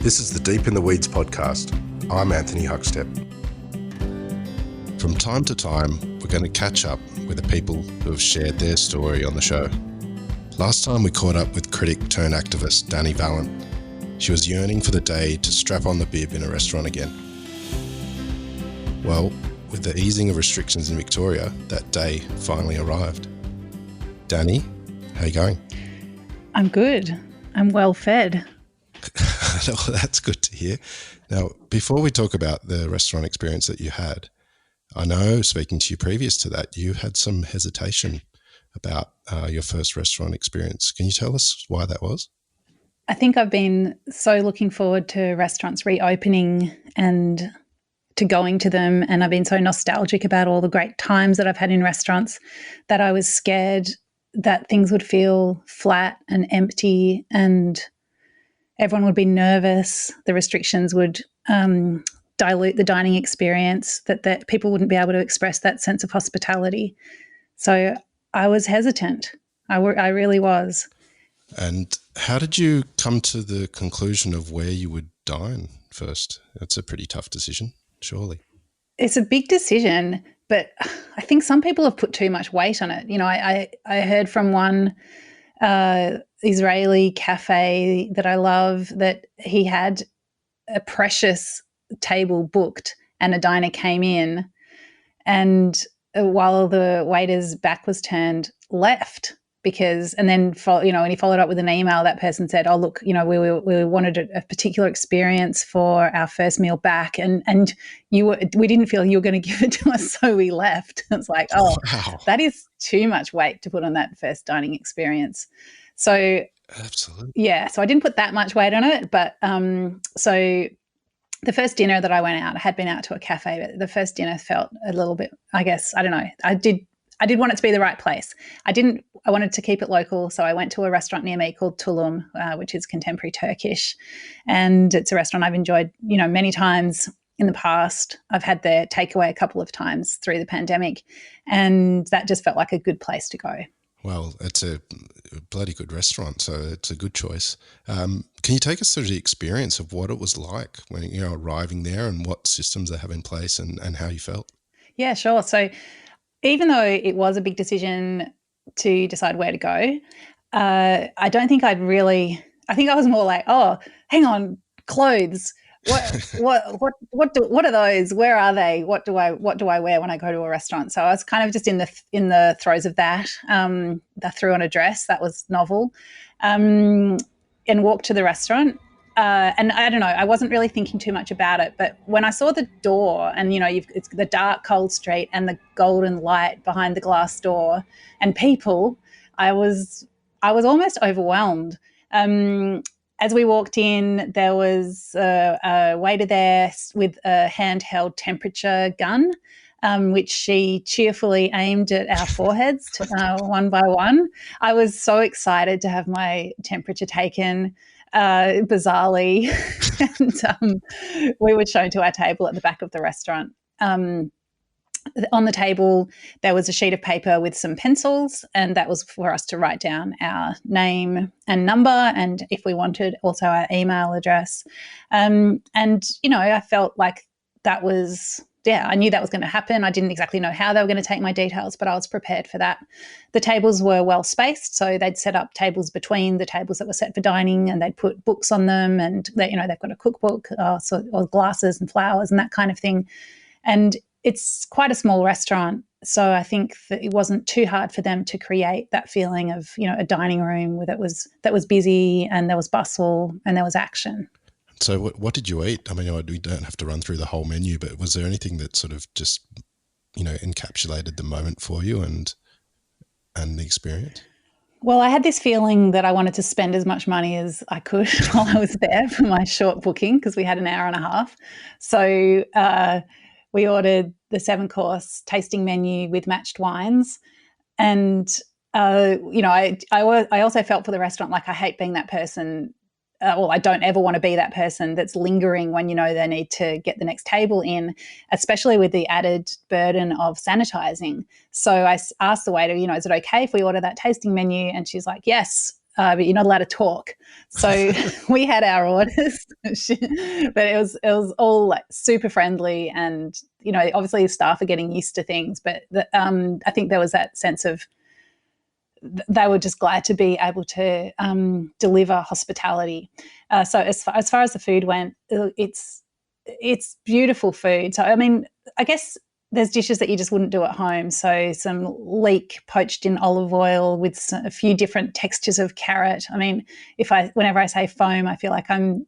This is the Deep in the Weeds podcast. I'm Anthony Huckstep. From time to time, we're going to catch up with the people who have shared their story on the show. Last time we caught up with critic turned activist Dani Valent. She was yearning for the day to strap on the bib in a restaurant again. Well, with the easing of restrictions in Victoria, that day finally arrived. Dani, how you going? I'm good. I'm well fed. Well, that's good to hear. Now, before we talk about the restaurant experience that you had, I know, speaking to you previous to that, you had some hesitation about your first restaurant experience. Can you tell us why that was? I think I've been so looking forward to restaurants reopening and to going to them, and I've been so nostalgic about all the great times that I've had in restaurants that I was scared that things would feel flat and empty and everyone would be nervous. The restrictions would dilute the dining experience, that people wouldn't be able to express that sense of hospitality. So I was hesitant. I really was. And how did you come to the conclusion of where you would dine first? That's a pretty tough decision, surely. It's a big decision, but I think some people have put too much weight on it. You know, I heard from one Israeli cafe that I love that he had a precious table booked and a diner came in, and while the waiter's back was turned, left and then when he followed up with an email, that person said, "Oh, look, we wanted a particular experience for our first meal back, and we didn't feel you were going to give it to us, so we left." It's like, oh, wow. That is too much weight to put on that first dining experience. So, absolutely, yeah. So I didn't put that much weight on it, but so the first dinner that I went out, I had been out to a cafe, but the first dinner felt a little bit, I guess, I don't know. I did want it to be the right place. I wanted to keep it local, so I went to a restaurant near me called Tulum, which is contemporary Turkish, and it's a restaurant I've enjoyed, many times in the past. I've had their takeaway a couple of times through the pandemic, and that just felt like a good place to go. Well, it's a bloody good restaurant, so it's a good choice. Can you take us through the experience of what it was like when arriving there, and what systems they have in place, and how you felt? Yeah, sure. So even though it was a big decision to decide where to go, I don't think I think I was more like, oh, hang on, clothes. What are those? Where are they? What do I wear when I go to a restaurant? So I was kind of just in the throes of that. I threw on a dress that was novel, and walked to the restaurant. And I don't know, I wasn't really thinking too much about it, but when I saw the door and, it's the dark, cold street and the golden light behind the glass door and people, I was almost overwhelmed. As we walked in, there was a waiter there with a handheld temperature gun, which she cheerfully aimed at our foreheads one by one. I was so excited to have my temperature taken. Bizarrely, and we were shown to our table at the back of the restaurant. On the table, there was a sheet of paper with some pencils, and that was for us to write down our name and number, and if we wanted, also our email address. And, I felt like that was... yeah, I knew that was going to happen. I didn't exactly know how they were going to take my details, but I was prepared for that. The tables were well spaced, so they'd set up tables between the tables that were set for dining, and they'd put books on them, and they've got a cookbook or glasses and flowers and that kind of thing. And it's quite a small restaurant, so I think that it wasn't too hard for them to create that feeling of a dining room that was busy, and there was bustle and there was action. So what did you eat? I mean, we don't have to run through the whole menu, but was there anything that sort of just, encapsulated the moment for you and the experience? Well, I had this feeling that I wanted to spend as much money as I could while I was there for my short booking, because we had an hour and a half. So we ordered the 7-course tasting menu with matched wines. And, I also felt for the restaurant like I hate being that person. I don't ever want to be that person that's lingering when they need to get the next table in, especially with the added burden of sanitizing. So I asked the waiter, is it okay if we order that tasting menu? And she's like, yes. but you're not allowed to talk. So we had our orders, but it was all like super friendly, and obviously the staff are getting used to things, but I think there was that sense of they were just glad to be able to deliver hospitality. So as far as the food went, it's beautiful food. So I mean, I guess there's dishes that you just wouldn't do at home. So some leek poached in olive oil with a few different textures of carrot. I mean, whenever I say foam, I feel like I'm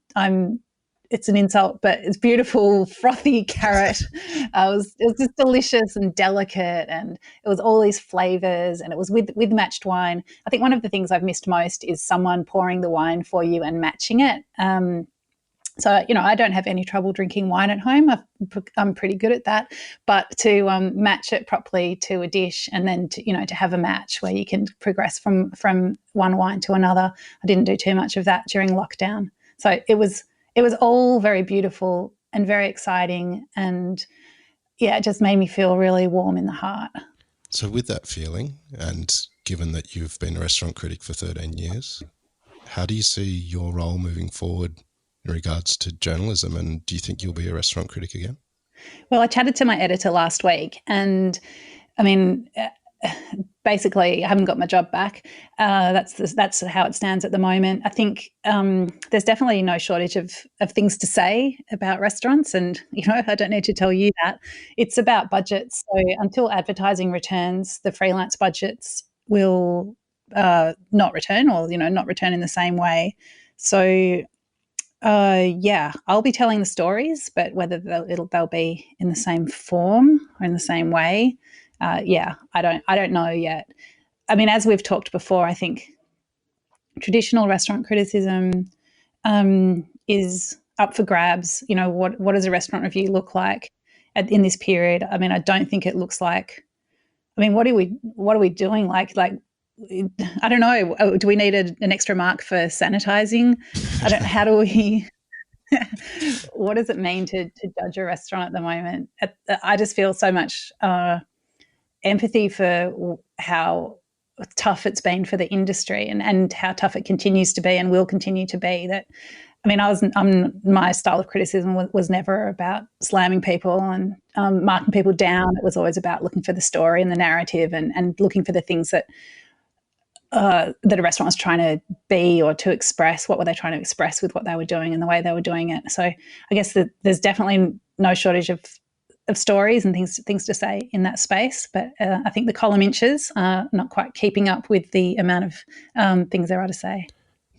it's an insult, but it's beautiful, frothy carrot. It was just delicious and delicate, and it was all these flavors, and it was with matched wine. I think one of the things I've missed most is someone pouring the wine for you and matching it. So, I don't have any trouble drinking wine at home. I'm pretty good at that. But to match it properly to a dish, and then to have a match where you can progress from one wine to another, I didn't do too much of that during lockdown. So it was all very beautiful and very exciting, and it just made me feel really warm in the heart. So with that feeling, and given that you've been a restaurant critic for 13 years, how do you see your role moving forward in regards to journalism, and do you think you'll be a restaurant critic again? Well, I chatted to my editor last week, and I mean, basically I haven't got my job back. That's how it stands at the moment. I think there's definitely no shortage of things to say about restaurants, and I don't need to tell you that. It's about budgets. So until advertising returns, the freelance budgets will not return, or not return in the same way. So I'll be telling the stories, but whether they'll be in the same form or in the same way, I don't know yet. I mean, as we've talked before, I think traditional restaurant criticism is up for grabs. What does a restaurant review look like in this period? I mean, I don't think it looks like. I mean, what are we doing? Like I don't know. Do we need an extra mark for sanitizing? How do we? What does it mean to judge a restaurant at the moment? I just feel so much empathy for how tough it's been for the industry, and how tough it continues to be and will continue to be. That, I mean, my style of criticism was never about slamming people and marking people down. It was always about looking for the story and the narrative, and looking for the things that a restaurant was trying to be or to express. What were they trying to express with what they were doing and the way they were doing it? So I guess that there's definitely no shortage of stories and things to say in that space, but I think the column inches are not quite keeping up with the amount of things there are to say.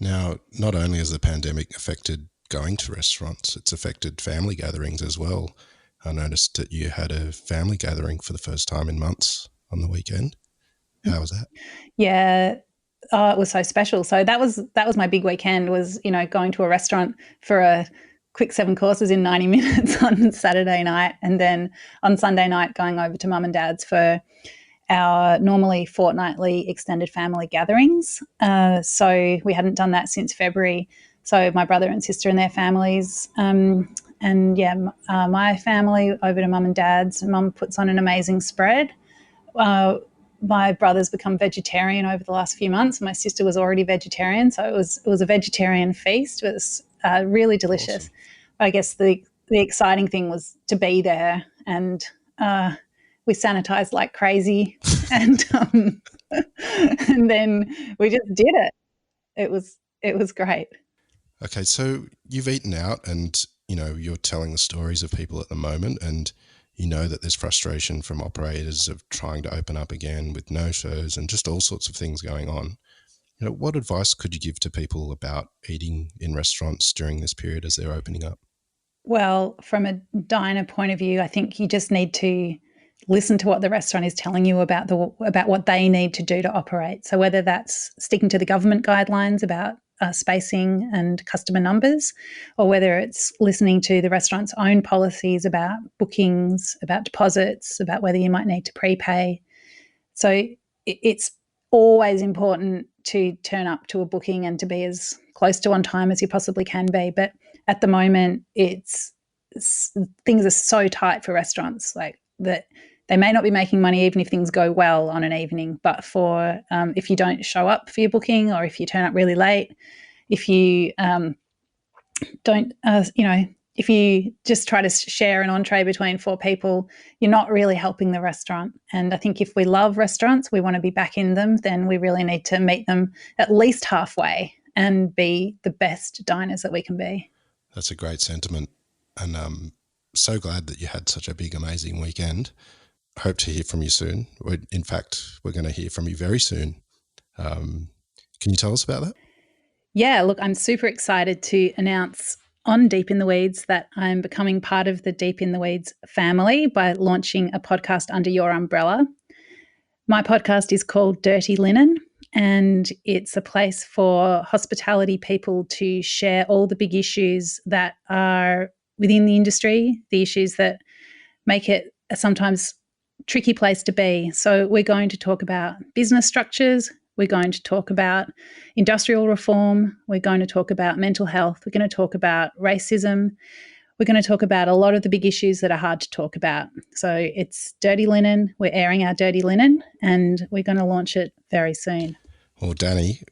Now, not only has the pandemic affected going to restaurants, it's affected family gatherings as well. I noticed that you had a family gathering for the first time in months on the weekend. How was that? Yeah, it was so special. So that was my big weekend, was going to a restaurant for a quick 7 courses in 90 minutes on Saturday night, and then on Sunday night going over to mum and dad's for our normally fortnightly extended family gatherings. So we hadn't done that since February. So my brother and sister and their families, my family over to mum and dad's. Mum puts on an amazing spread. My brother's become vegetarian over the last few months. My sister was already vegetarian, so it was a vegetarian feast. It was really delicious. Awesome. I guess the exciting thing was to be there, and we sanitized like crazy, and and then we just did it. It was great. Okay, so you've eaten out, and you're telling the stories of people at the moment, and that there's frustration from operators of trying to open up again with no-shows and just all sorts of things going on. What advice could you give to people about eating in restaurants during this period as they're opening up? Well, from a diner point of view, I think you just need to listen to what the restaurant is telling you about what they need to do to operate. So whether that's sticking to the government guidelines about spacing and customer numbers, or whether it's listening to the restaurant's own policies about bookings, about deposits, about whether you might need to prepay. So it's always important to turn up to a booking and to be as close to on time as you possibly can be. But at the moment, things are so tight for restaurants, like that They may not be making money even if things go well on an evening, but for if you don't show up for your booking, or if you turn up really late, if you don't, if you just try to share an entree between 4 people, you're not really helping the restaurant. And I think if we love restaurants, we want to be back in them, then we really need to meet them at least halfway and be the best diners that we can be. That's a great sentiment. And I'm so glad that you had such a big, amazing weekend. Hope to hear from you soon. In fact, we're going to hear from you very soon. Can you tell us about that? Yeah, look, I'm super excited to announce on Deep in the Weeds that I'm becoming part of the Deep in the Weeds family by launching a podcast under your umbrella. My podcast is called Dirty Linen, and it's a place for hospitality people to share all the big issues that are within the industry, the issues that make it a sometimes tricky place to be. So we're going to talk about business structures. We're going to talk about industrial reform. We're going to talk about mental health. We're going to talk about racism. We're going to talk about a lot of the big issues that are hard to talk about. So it's Dirty Linen. We're airing our Dirty Linen, and we're going to launch it very soon. Well, Dani,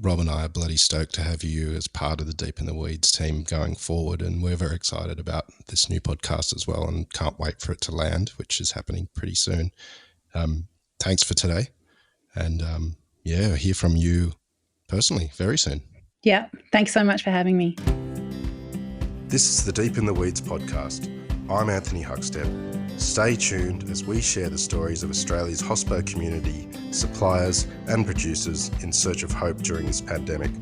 Rob and I are bloody stoked to have you as part of the Deep in the Weeds team going forward, and we're very excited about this new podcast as well and can't wait for it to land, which is happening pretty soon. Thanks for today. And hear from you personally very soon. Yeah, thanks so much for having me. This is the Deep in the Weeds podcast. I'm Anthony Huckstep. Stay tuned as we share the stories of Australia's hospo community, suppliers and producers in search of hope during this pandemic.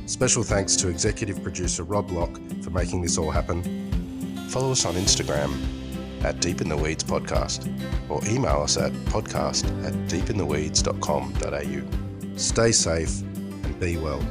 Special thanks to executive producer Rob Locke for making this all happen. Follow us on Instagram at Deep in the Weeds Podcast, or email us at podcast@deepintheweeds.com.au. Stay safe and be well.